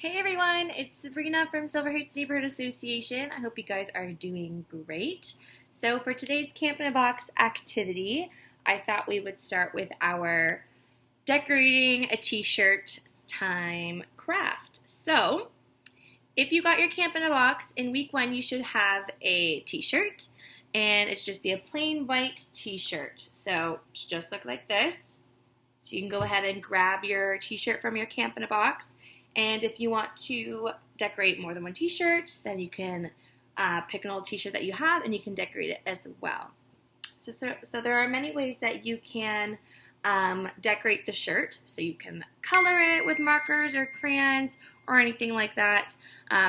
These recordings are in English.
Hey everyone, it's Sabrina from Silver Heights Neighborhood Association. I hope you guys are doing great. So for today's Camp in a Box activity, I thought we would start with our decorating a t-shirt time craft. So if you got your Camp in a Box, in week 1 you should have a t-shirt, and it's just be a plain white t-shirt. So it's just look like this. So you can go ahead and grab your t-shirt from your Camp in a Box. And if you want to decorate more than one t-shirt, then you can pick an old t-shirt that you have and you can decorate it as well. So there are many ways that you can decorate the shirt. So you can color it with markers or crayons or anything like that.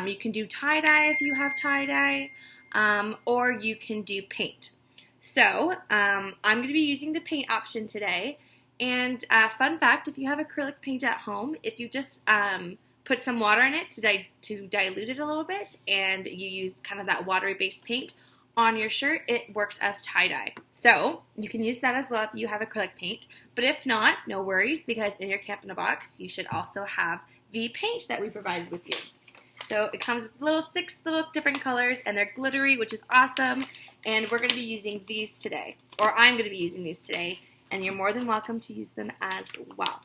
You can do tie-dye if you have tie-dye, or you can do paint. So I'm going to be using the paint option today. And fun fact, if you have acrylic paint at home, if you just put some water in it to dilute it a little bit, and you use kind of that watery based paint on your shirt, it works as tie-dye. So you can use that as well if you have acrylic paint. But if not, no worries, because in your Camp in a Box, you should also have the paint that we provided with you. So it comes with 6 little different colors, and they're glittery, which is awesome. And we're going to be using these today, or I'm going to be using these today. And you're more than welcome to use them as well.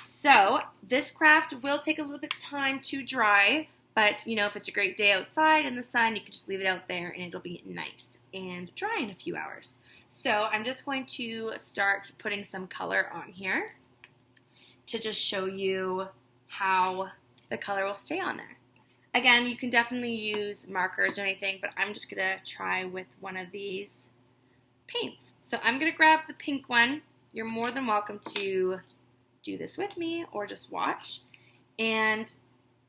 So this craft will take a little bit of time to dry, but you know, if it's a great day outside in the sun, you can just leave it out there and it'll be nice and dry in a few hours. So I'm just going to start putting some color on here to just show you how the color will stay on there. Again, you can definitely use markers or anything, but I'm just gonna try with one of these paints. So I'm going to grab the pink one. You're more than welcome to do this with me or just watch. And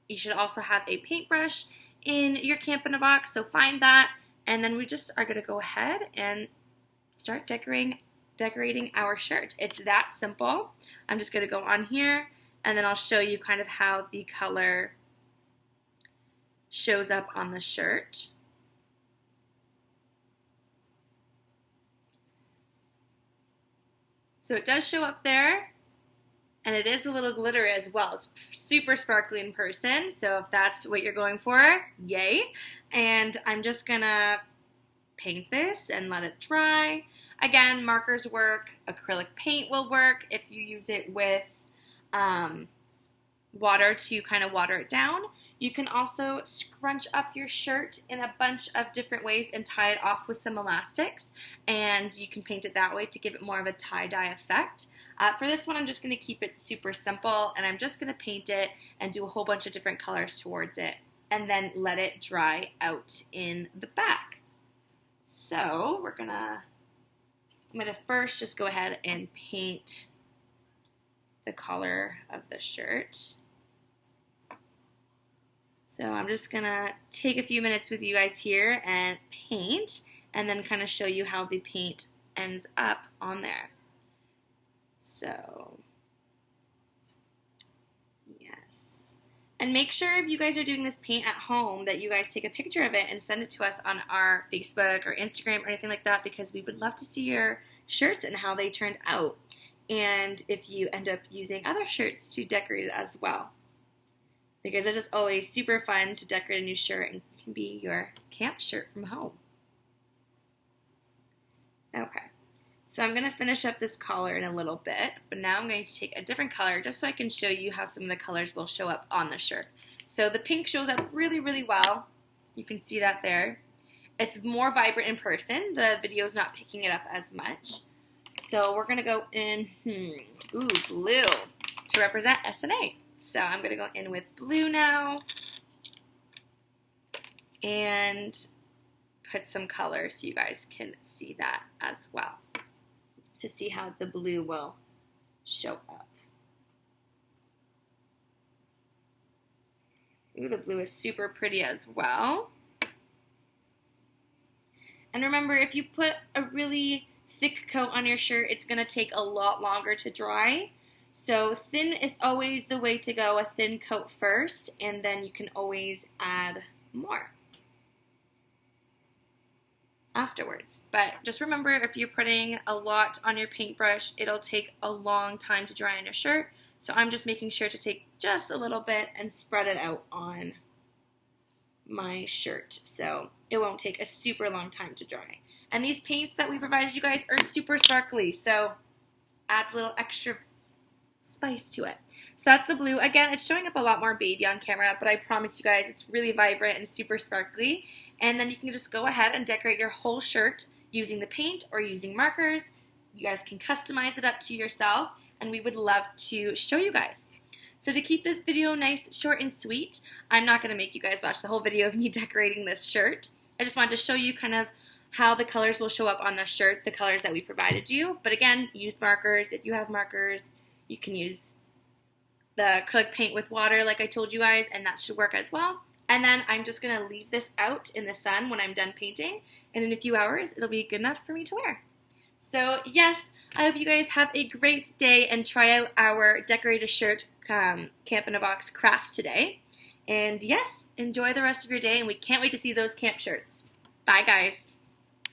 you should also have a paintbrush in your Camp in a Box, so find that. And then we just are going to go ahead and start decorating our shirt. It's that simple. I'm just going to go on here, and then I'll show you kind of how the color shows up on the shirt. So it does show up there, and it is a little glittery as well. It's super sparkly in person, so if that's what you're going for, yay. And I'm just gonna paint this and let it dry. Again, markers work, acrylic paint will work if you use it with water to kind of water it down. You can also scrunch up your shirt in a bunch of different ways and tie it off with some elastics, and you can paint it that way to give it more of a tie-dye effect. For this one, I'm just going to keep it super simple, and I'm just going to paint it and do a whole bunch of different colors towards it, and then let it dry out in the back. So I'm going to first just go ahead and paint the collar of the shirt. So I'm just going to take a few minutes with you guys here and paint, and then kind of show you how the paint ends up on there. So, yes. And make sure if you guys are doing this paint at home that you guys take a picture of it and send it to us on our Facebook or Instagram or anything like that, because we would love to see your shirts and how they turned out. And if you end up using other shirts to decorate it as well. Because this is always super fun to decorate a new shirt and can be your camp shirt from home. Okay, so I'm going to finish up this collar in a little bit, but now I'm going to take a different color just so I can show you how some of the colors will show up on the shirt. So the pink shows up really, really well. You can see that there. It's more vibrant in person. The video's not picking it up as much. So we're going to go in, blue to represent S&A. So I'm going to go in with blue now and put some color so you guys can see that as well, to see how the blue will show up. Ooh, the blue is super pretty as well. And remember, if you put a really thick coat on your shirt, it's going to take a lot longer to dry. So thin is always the way to go, a thin coat first, and then you can always add more afterwards. But just remember, if you're putting a lot on your paintbrush, it'll take a long time to dry on your shirt. So I'm just making sure to take just a little bit and spread it out on my shirt so it won't take a super long time to dry. And these paints that we provided you guys are super sparkly, so adds a little extra spice to it. So that's the blue. Again, it's showing up a lot more baby on camera, but I promise you guys it's really vibrant and super sparkly. And then you can just go ahead and decorate your whole shirt using the paint or using markers. You guys can customize it up to yourself, and we would love to show you guys. So to keep this video nice, short, and sweet, I'm not going to make you guys watch the whole video of me decorating this shirt. I just wanted to show you kind of how the colors will show up on the shirt, the colors that we provided you. But again, use markers. If you have markers, you can use the acrylic paint with water like I told you guys, and that should work as well. And then I'm just going to leave this out in the sun when I'm done painting, and in a few hours it'll be good enough for me to wear. So yes, I hope you guys have a great day and try out our decorate a shirt Camp in a Box craft today. And yes, enjoy the rest of your day, and we can't wait to see those camp shirts. Bye guys.